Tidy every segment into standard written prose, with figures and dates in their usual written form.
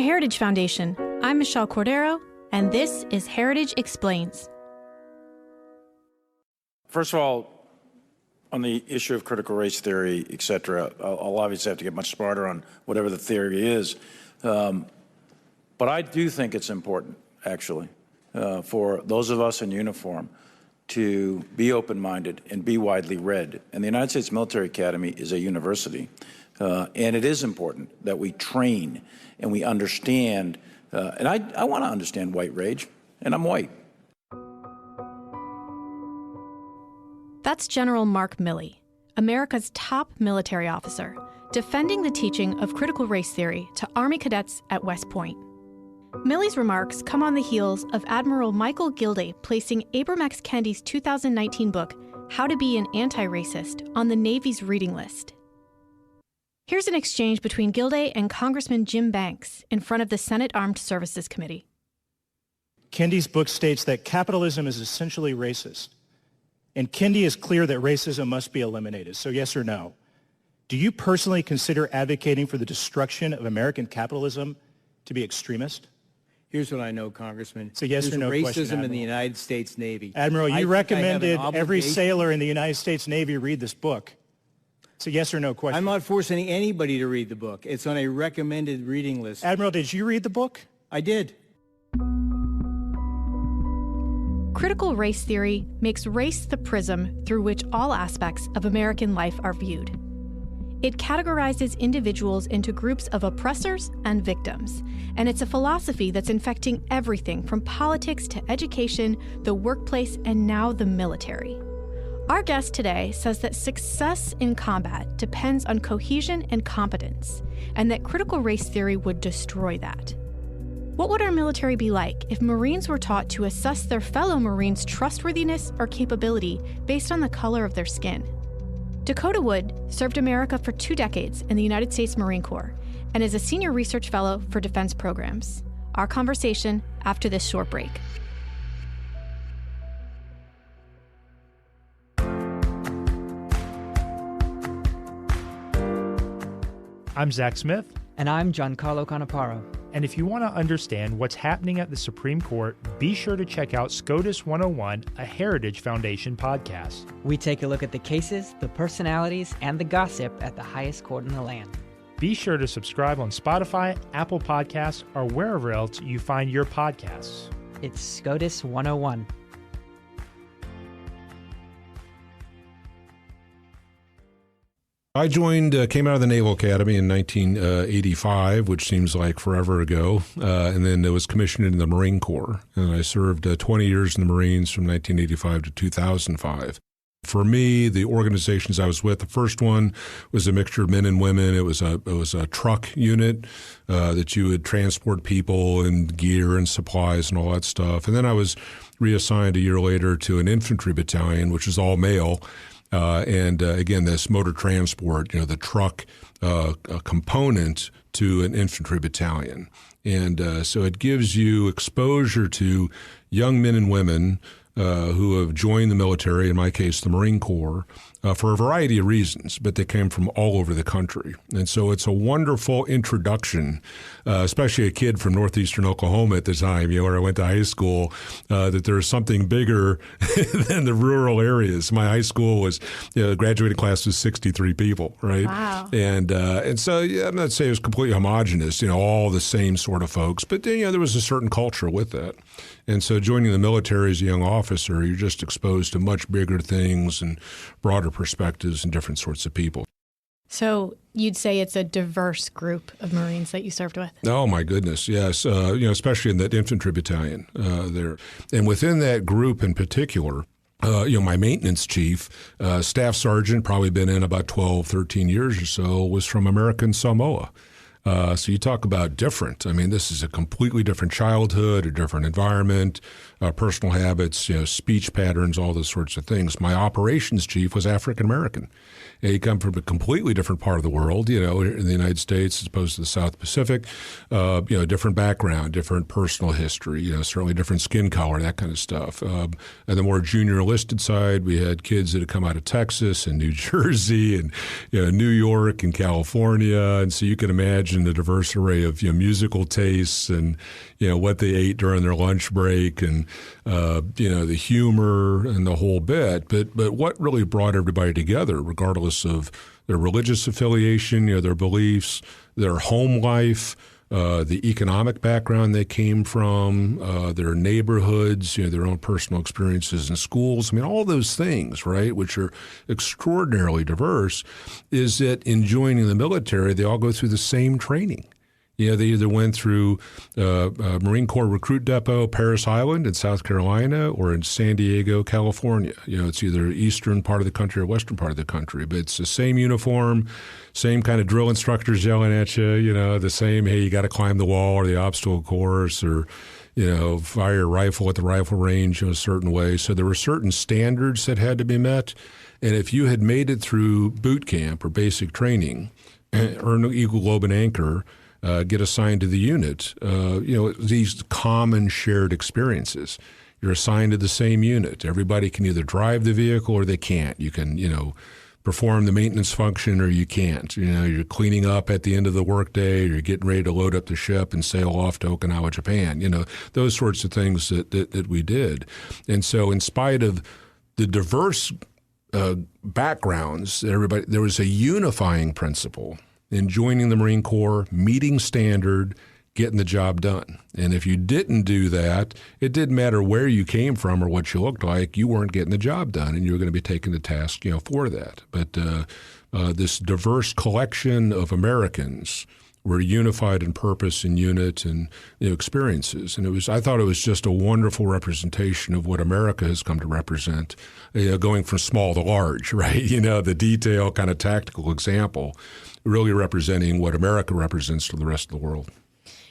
Heritage Foundation. I'm Michelle Cordero, and this is Heritage Explains. First of all, on the issue of critical race theory, et cetera, I'll obviously have to get much smarter on whatever the theory is. But I do think it's important, actually, for those of us in uniform to be open-minded and be widely read. And the United States Military Academy is a university. And it is important that we train and we understand. And I want to understand white rage, and I'm white. That's General Mark Milley, America's top military officer, defending the teaching of critical race theory to Army cadets at West Point. Milley's remarks come on the heels of Admiral Michael Gilday placing Ibram X. Kendi's 2019 book, How to Be an Anti-Racist, on the Navy's reading list. Here's an exchange between Gilday and Congressman Jim Banks in front of the Senate Armed Services Committee. Kendi's book states that capitalism is essentially racist. And Kendi is clear that racism must be eliminated. So yes or no? Do you personally consider advocating for the destruction of American capitalism to be extremist? Here's what I know, Congressman. It's a yes or no racism question, in the Admiral. United States Navy. Admiral, you recommended every sailor in the United States Navy read this book. It's a yes or no question. I'm not forcing anybody to read the book. It's on a recommended reading list. Admiral, did you read the book? I did. Critical race theory makes race the prism through which all aspects of American life are viewed. It categorizes individuals into groups of oppressors and victims, and it's a philosophy that's infecting everything from politics to education, the workplace, and now the military. Our guest today says that success in combat depends on cohesion and competence, and that critical race theory would destroy that. What would our military be like if Marines were taught to assess their fellow Marines' trustworthiness or capability based on the color of their skin? Dakota Wood served America for 2 decades in the United States Marine Corps and is a senior research fellow for defense programs. Our conversation after this short break. I'm Zach Smith. And I'm Giancarlo Canaparo. And if you want to understand what's happening at the Supreme Court, be sure to check out SCOTUS 101, a Heritage Foundation podcast. We take a look at the cases, the personalities, and the gossip at the highest court in the land. Be sure to subscribe on Spotify, Apple Podcasts, or wherever else you find your podcasts. It's SCOTUS 101. I came out of the Naval Academy in 1985, which seems like forever ago, and then I was commissioned in the Marine Corps, and I served 20 years in the Marines from 1985 to 2005. For me, the organizations I was with, the first one was a mixture of men and women. It was a truck unit that you would transport people and gear and supplies and all that stuff. And then I was reassigned a year later to an infantry battalion, which is all male. Again, this motor transport, the truck component to an infantry battalion. And so it gives you exposure to young men and women who have joined the military, in my case, the Marine Corps, for a variety of reasons, but they came from all over the country. And so it's a wonderful introduction, especially a kid from northeastern Oklahoma at the time, where I went to high school, that there's something bigger than the rural areas. My high school was, the graduating class was 63 people, right? Wow. And so I'm not saying it was completely homogenous, all the same sort of folks, but there was a certain culture with that. And so joining the military as a young officer, you're just exposed to much bigger things and broader perspectives and different sorts of people. So you'd say it's a diverse group of Marines that you served with? Oh, my goodness, yes. Especially in that infantry battalion there. And within that group in particular, my maintenance chief, staff sergeant, probably been in about 12, 13 years or so, was from American Samoa. So you talk about different. I mean, this is a completely different childhood, a different environment, personal habits, speech patterns, all those sorts of things. My operations chief was African American. He come from a completely different part of the world, in the United States as opposed to the South Pacific. Different background, different personal history, certainly different skin color, that kind of stuff. And the more junior enlisted side, we had kids that had come out of Texas and New Jersey and New York and California. And so you can imagine imagine the diverse array of musical tastes and what they ate during their lunch break and the humor and the whole bit. But what really brought everybody together, regardless of their religious affiliation, their beliefs, their home life, the economic background they came from, their neighborhoods, their own personal experiences in schools. I mean, all those things, right, which are extraordinarily diverse, is that in joining the military, they all go through the same training. They either went through Marine Corps Recruit Depot, Paris Island in South Carolina, or in San Diego, California. It's either eastern part of the country or western part of the country, but it's the same uniform, same kind of drill instructors yelling at you, the same, hey, you got to climb the wall or the obstacle course or, fire your rifle at the rifle range in a certain way. So there were certain standards that had to be met. And if you had made it through boot camp or basic training, earn an Eagle Globe and Anchor, get assigned to the unit, these common shared experiences. You're assigned to the same unit. Everybody can either drive the vehicle or they can't. You can, perform the maintenance function or you can't. You're cleaning up at the end of the workday, or you're getting ready to load up the ship and sail off to Okinawa, Japan. Those sorts of things that we did. And so in spite of the diverse backgrounds, there was a unifying principle in joining the Marine Corps, meeting standard, getting the job done. And if you didn't do that, it didn't matter where you came from or what you looked like, you weren't getting the job done, and you were going to be taken to task, for that. But this diverse collection of Americans were unified in purpose and unit and experiences. And I thought it was just a wonderful representation of what America has come to represent, going from small to large, right? The detail kind of tactical example, really representing what America represents to the rest of the world.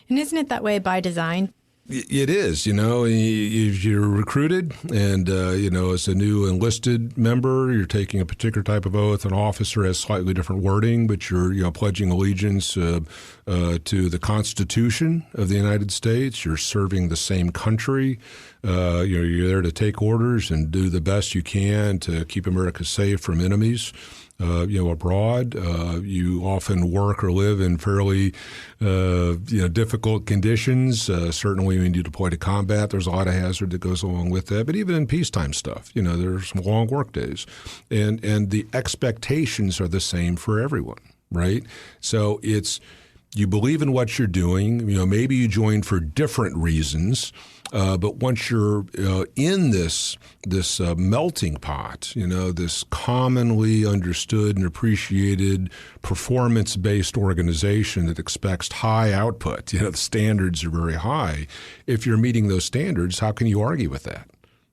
And isn't it that way by design? It is, if you're recruited and, as a new enlisted member, you're taking a particular type of oath. An officer has slightly different wording, but you're, pledging allegiance to the Constitution of the United States. You're serving the same country. You're there to take orders and do the best you can to keep America safe from enemies. Abroad. You often work or live in fairly, difficult conditions. Certainly when you deploy to combat, there's a lot of hazard that goes along with that. But even in peacetime stuff, there's some long work days. And the expectations are the same for everyone, right? So you believe in what you're doing. Maybe you joined for different reasons. But once you're in this melting pot, this commonly understood and appreciated performance-based organization that expects high output, the standards are very high. If you're meeting those standards, how can you argue with that,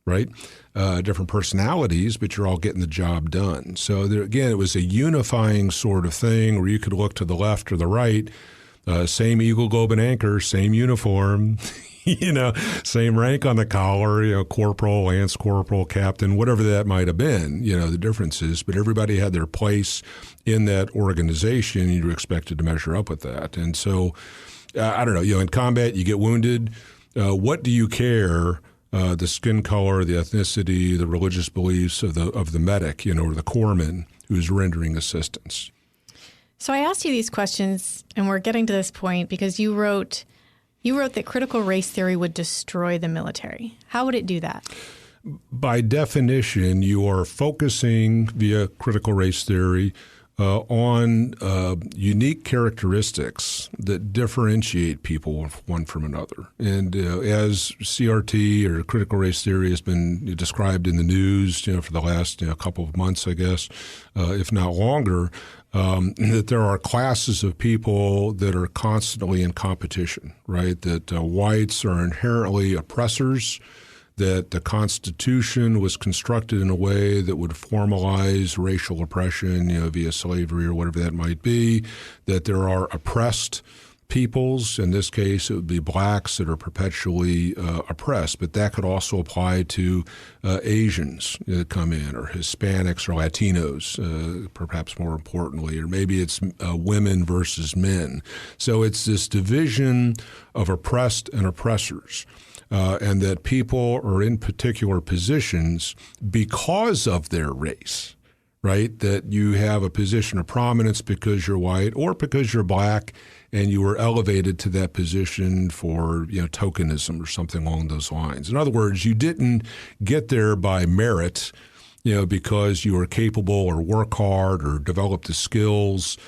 right? Different personalities, but you're all getting the job done. So there, again, it was a unifying sort of thing where you could look to the left or the right, same Eagle Globe and Anchor, same uniform, same rank on the collar, corporal, lance corporal, captain, whatever that might have been, the differences, but everybody had their place in that organization, and you were expected to measure up with that. And so, I don't know, in combat, you get wounded. What do you care? The skin color, the ethnicity, the religious beliefs of the medic, or the corpsman who's rendering assistance. So I asked you these questions, and we're getting to this point because you wrote that critical race theory would destroy the military. How would it do that? By definition, you are focusing via critical race theory on unique characteristics that differentiate people one from another. And as CRT or critical race theory has been described in the news, for the last couple of months, I guess, if not longer, that there are classes of people that are constantly in competition, right? That whites are inherently oppressors, that the Constitution was constructed in a way that would formalize racial oppression, via slavery or whatever that might be, that there are oppressed peoples. In this case, it would be blacks that are perpetually oppressed, but that could also apply to Asians that come in, or Hispanics or Latinos, perhaps more importantly, or maybe it's women versus men. So it's this division of oppressed and oppressors. And that people are in particular positions because of their race, right? That you have a position of prominence because you're white or because you're black, and you were elevated to that position for tokenism or something along those lines. In other words, you didn't get there by merit, because you were capable or work hard or develop the skills,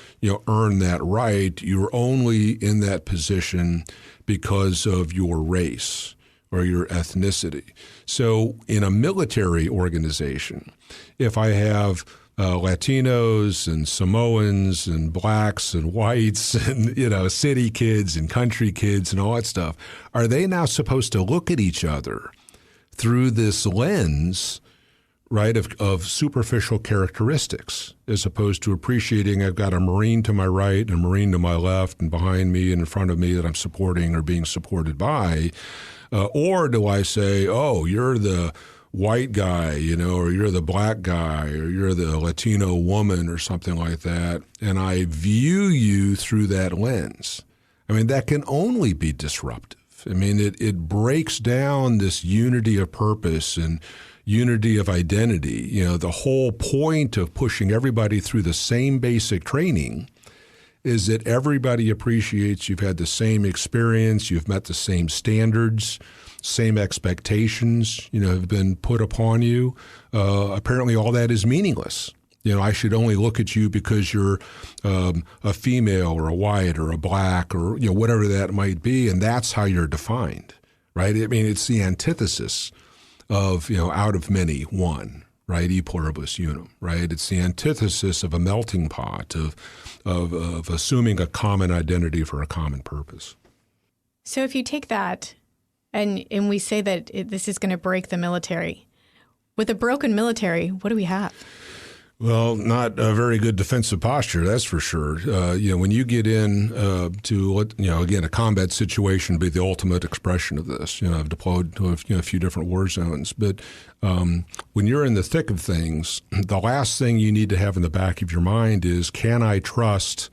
earn that right. You were only in that position because of your race or your ethnicity. So in a military organization, if I have Latinos and Samoans and blacks and whites and, city kids and country kids and all that stuff, are they now supposed to look at each other through this lens, right, of superficial characteristics, as opposed to appreciating I've got a Marine to my right and a Marine to my left and behind me and in front of me that I'm supporting or being supported by? Or do I say, oh, you're the white guy, or you're the black guy, or you're the Latino woman or something like that, and I view you through that lens? I mean, that can only be disruptive. I mean, it breaks down this unity of purpose and unity of identity. The whole point of pushing everybody through the same basic training is that everybody appreciates you've had the same experience, you've met the same standards, same expectations, have been put upon you. Apparently all that is meaningless. I should only look at you because you're a female or a white or a black or, whatever that might be, and that's how you're defined, right? I mean, it's the antithesis of, out of many, one, right? E pluribus unum, right? It's the antithesis of a melting pot, of assuming a common identity for a common purpose. So if you take that and we say that this is going to break the military, with a broken military, what do we have? Well, not a very good defensive posture, that's for sure. When you get in to, again, a combat situation would be the ultimate expression of this. I've deployed to a few different war zones. But when you're in the thick of things, the last thing you need to have in the back of your mind is, can I trust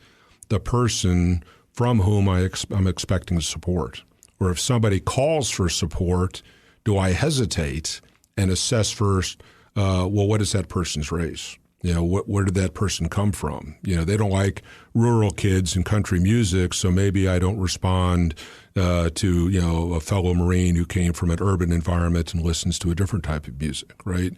the person from whom I'm expecting support? Or if somebody calls for support, do I hesitate and assess first, what is that person's race? Where did that person come from? They don't like rural kids and country music, so maybe I don't respond to, a fellow Marine who came from an urban environment and listens to a different type of music, right?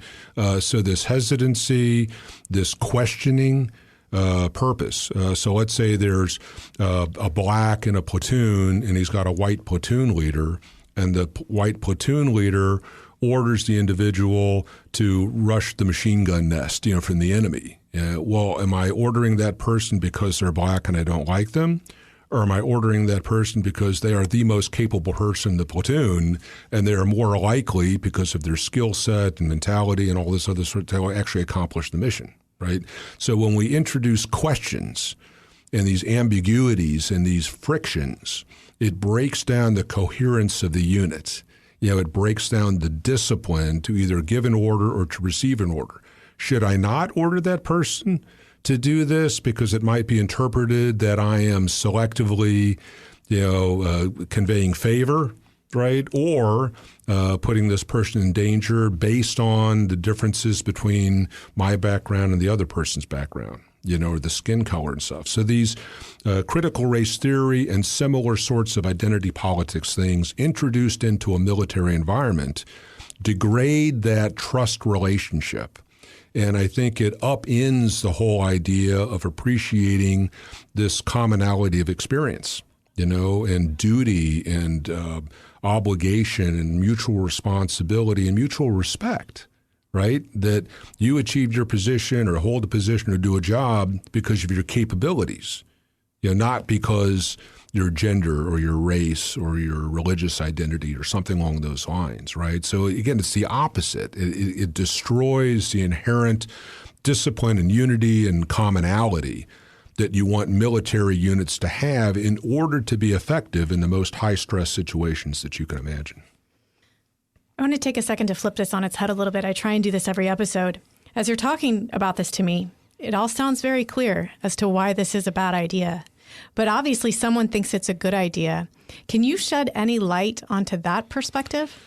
So this hesitancy, this questioning purpose. So let's say there's a black in a platoon and he's got a white platoon leader, and the white platoon leader orders the individual to rush the machine gun nest, from the enemy. Well, am I ordering that person because they're black and I don't like them? Or am I ordering that person because they are the most capable person in the platoon and they are more likely, because of their skill set and mentality and all this other sort, to actually accomplish the mission, right? So when we introduce questions and these ambiguities and these frictions, it breaks down the coherence of the unit. It breaks down the discipline to either give an order or to receive an order. Should I not order that person to do this because it might be interpreted that I am selectively, conveying favor, right? Or putting this person in danger based on the differences between my background and the other person's background, or the skin color and stuff. So these critical race theory and similar sorts of identity politics things introduced into a military environment degrade that trust relationship. And I think it upends the whole idea of appreciating this commonality of experience, and duty and obligation and mutual responsibility and mutual respect. Right? That you achieved your position or hold a position or do a job because of your capabilities, not because your gender or your race or your religious identity or something along those lines, right? So again, it's the opposite. It destroys the inherent discipline and unity and commonality that you want military units to have in order to be effective in the most high-stress situations that you can imagine. I want to take a second to flip this on its head a little bit. I try and do this every episode. As you're talking about this to me, it all sounds very clear as to why this is a bad idea. But obviously someone thinks it's a good idea. Can you shed any light onto that perspective?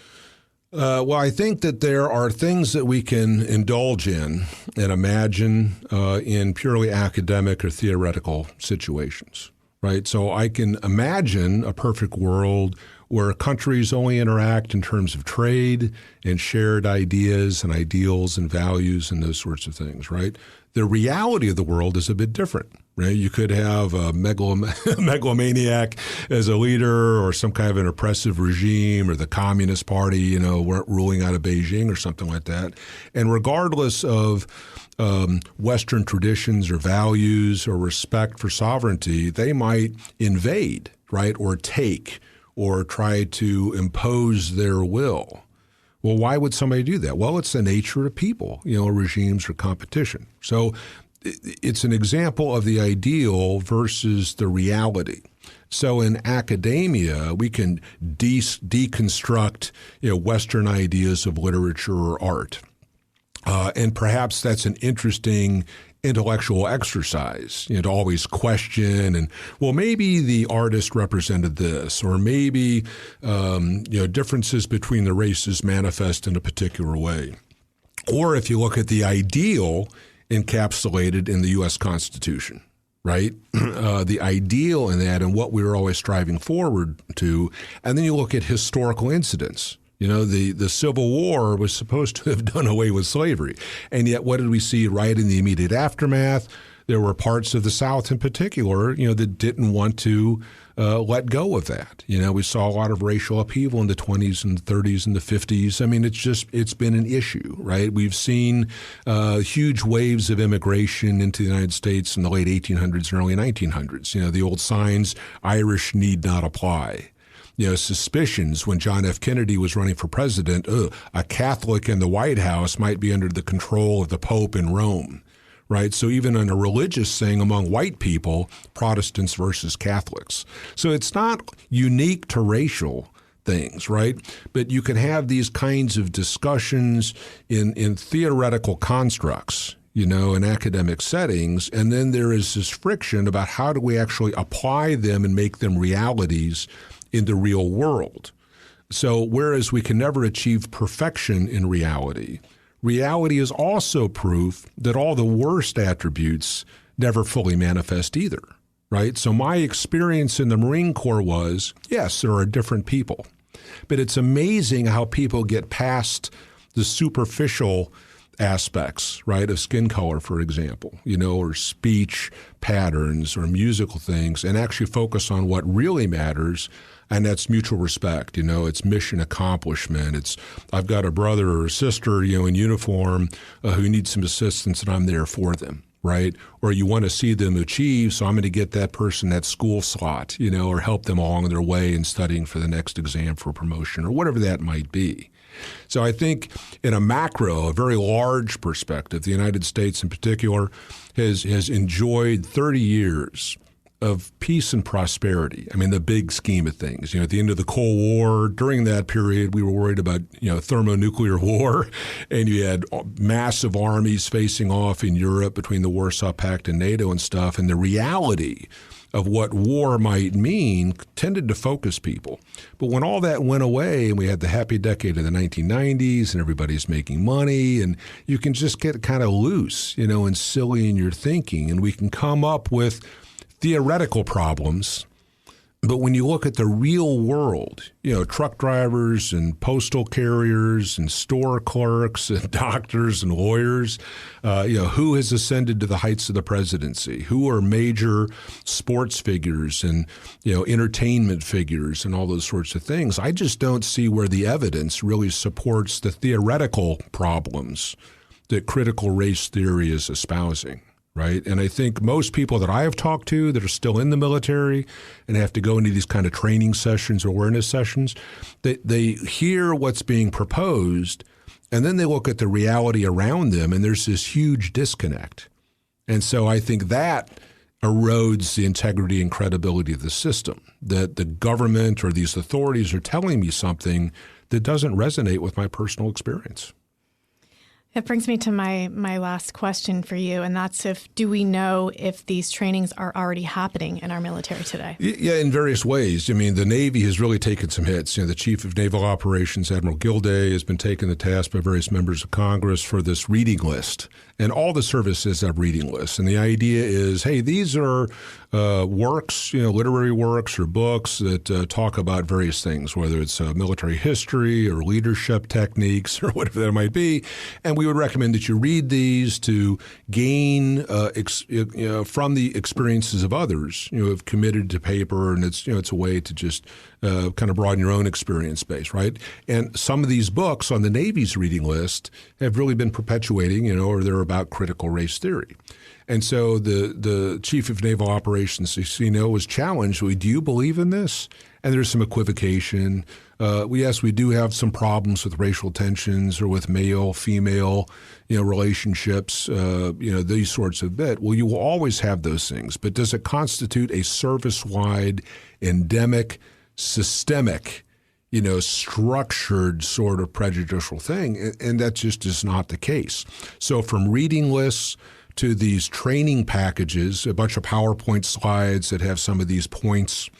Well, I think that there are things that we can indulge in and imagine in purely academic or theoretical situations, right? So I can imagine a perfect world where countries only interact in terms of trade and shared ideas and ideals and values and those sorts of things, right? The reality of the world is a bit different, right? You could have a megalomaniac as a leader, or some kind of an oppressive regime, or the Communist Party, ruling out of Beijing or something like that. And regardless of Western traditions or values or respect for sovereignty, they might invade, right, or take, or try to impose their will. Well, why would somebody do that? Well, it's the nature of people, regimes or competition. So it's an example of the ideal versus the reality. So in academia, we can deconstruct Western ideas of literature or art. And perhaps that's an interesting intellectual exercise, to always question and, well, maybe the artist represented this, or maybe, differences between the races manifest in a particular way. Or if you look at the ideal encapsulated in the U.S. Constitution, right? The ideal in that and what we were always striving forward to, and then you look at historical incidents. The Civil War was supposed to have done away with slavery. And yet what did we see right in the immediate aftermath? There were parts of the South in particular, that didn't want to let go of that. We saw a lot of racial upheaval in the 20s and the 30s and the 50s. I mean, it's been an issue, right? We've seen huge waves of immigration into the United States in the late 1800s and early 1900s. The old signs, Irish need not apply. Suspicions when John F. Kennedy was running for president, a Catholic in the White House might be under the control of the Pope in Rome, right? So even in a religious thing among white people, Protestants versus Catholics. So it's not unique to racial things, right? But you can have these kinds of discussions in theoretical constructs, in academic settings, and then there is this friction about how do we actually apply them and make them realities in the real world. So whereas we can never achieve perfection in reality, reality is also proof that all the worst attributes never fully manifest either, right? So my experience in the Marine Corps was, yes, there are different people, but it's amazing how people get past the superficial aspects, right, of skin color, for example, or speech patterns or musical things, and actually focus on what really matters. And that's mutual respect. It's mission accomplishment. I've got a brother or a sister, in uniform who needs some assistance, and I'm there for them, right? Or you want to see them achieve, so I'm going to get that person that school slot, or help them along their way in studying for the next exam for promotion, or whatever that might be. So I think in a macro, a very large perspective, the United States in particular has enjoyed 30 years of peace and prosperity. I mean, the big scheme of things. At the end of the Cold War, during that period, we were worried about, thermonuclear war, and you had massive armies facing off in Europe between the Warsaw Pact and NATO and stuff, and the reality of what war might mean tended to focus people. But when all that went away and we had the happy decade of the 1990s and everybody's making money, and you can just get kind of loose, and silly in your thinking, and we can come up with theoretical problems. But when you look at the real world, truck drivers and postal carriers and store clerks and doctors and lawyers, who has ascended to the heights of the presidency? Who are major sports figures and, entertainment figures and all those sorts of things? I just don't see where the evidence really supports the theoretical problems that critical race theory is espousing. Right. And I think most people that I have talked to that are still in the military and have to go into these kind of training sessions or awareness sessions, they hear what's being proposed and then they look at the reality around them and there's this huge disconnect. And so I think that erodes the integrity and credibility of the system, that the government or these authorities are telling me something that doesn't resonate with my personal experience. That brings me to my last question for you, and that's do we know if these trainings are already happening in our military today? Yeah, in various ways. I mean, the Navy has really taken some hits. The Chief of Naval Operations, Admiral Gilday, has been taken to task by various members of Congress for this reading list. And all the services have reading lists. And the idea is, hey, these are works, literary works or books that talk about various things, whether it's military history or leadership techniques or whatever that might be. And we would recommend that you read these to gain from the experiences of others, who have committed to paper, and it's a way to just kind of broaden your own experience base, right? And some of these books on the Navy's reading list have really been perpetuating, or they're about critical race theory. And so the chief of naval operations, was challenged. Do you believe in this? And there's some equivocation. Yes, we do have some problems with racial tensions or with male-female, relationships, these sorts of bit. Well, you will always have those things. But does it constitute a service-wide, endemic, systemic, structured sort of prejudicial thing? And that just is not the case. So from reading lists to these training packages, a bunch of PowerPoint slides that have some of these points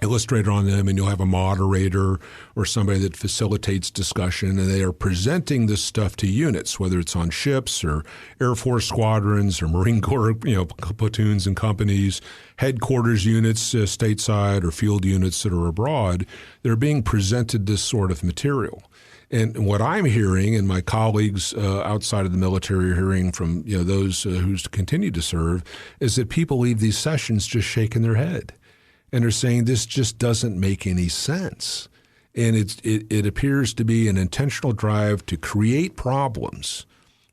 illustrated on them, and you'll have a moderator or somebody that facilitates discussion, and they are presenting this stuff to units, whether it's on ships or Air Force squadrons or Marine Corps, platoons and companies, headquarters units stateside or field units that are abroad. They're being presented this sort of material. And what I'm hearing, and my colleagues outside of the military are hearing from those who continue to serve, is that people leave these sessions just shaking their head, and they're saying this just doesn't make any sense. And it appears to be an intentional drive to create problems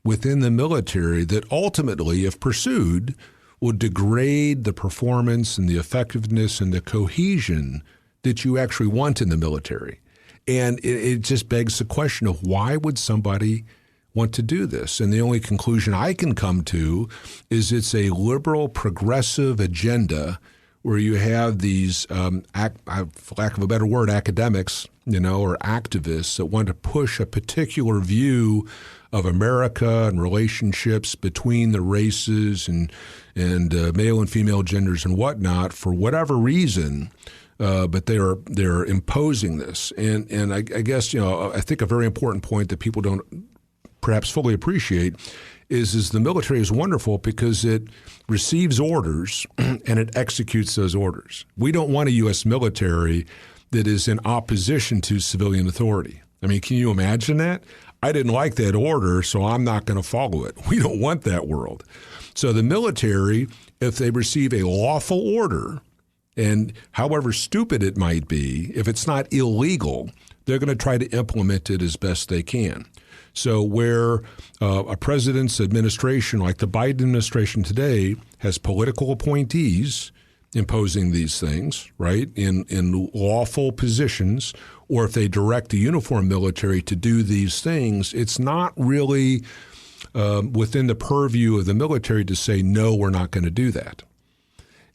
within the military that ultimately, if pursued, will degrade the performance and the effectiveness and the cohesion that you actually want in the military. And it just begs the question of why would somebody want to do this? And the only conclusion I can come to is it's a liberal, progressive agenda where you have these, for lack of a better word, academics, or activists that want to push a particular view of America and relationships between the races and male and female genders and whatnot for whatever reason. But they're imposing this, and I guess I think a very important point that people don't perhaps fully appreciate is the military is wonderful because it receives orders and it executes those orders. We don't want a U.S. military that is in opposition to civilian authority. I mean, can you imagine that? I didn't like that order, so I'm not going to follow it. We don't want that world. So the military, if they receive a lawful order, and however stupid it might be, if it's not illegal, they're going to try to implement it as best they can. So where a president's administration, like the Biden administration today, has political appointees imposing these things, right, in lawful positions, or if they direct the uniformed military to do these things, it's not really within the purview of the military to say, no, we're not going to do that.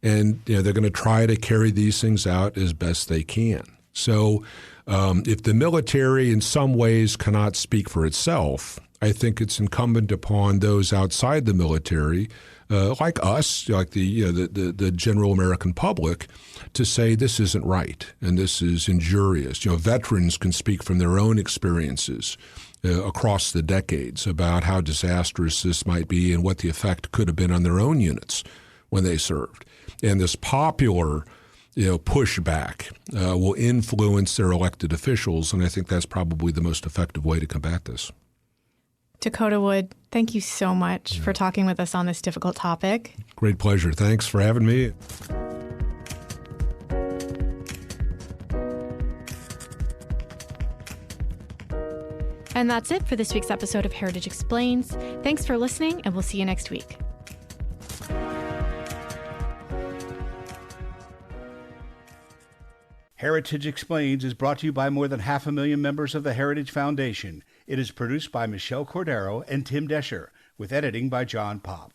And they're going to try to carry these things out as best they can. So if the military in some ways cannot speak for itself, I think it's incumbent upon those outside the military, like us, like the general American public, to say this isn't right and this is injurious. Veterans can speak from their own experiences across the decades about how disastrous this might be and what the effect could have been on their own units when they served. And this popular pushback will influence their elected officials, and I think that's probably the most effective way to combat this. Dakota Wood, thank you so much for talking with us on this difficult topic. Great pleasure. Thanks for having me. And that's it for this week's episode of Heritage Explains. Thanks for listening, and we'll see you next week. Heritage Explains is brought to you by more than 500,000 members of the Heritage Foundation. It is produced by Michelle Cordero and Tim Desher, with editing by John Popp.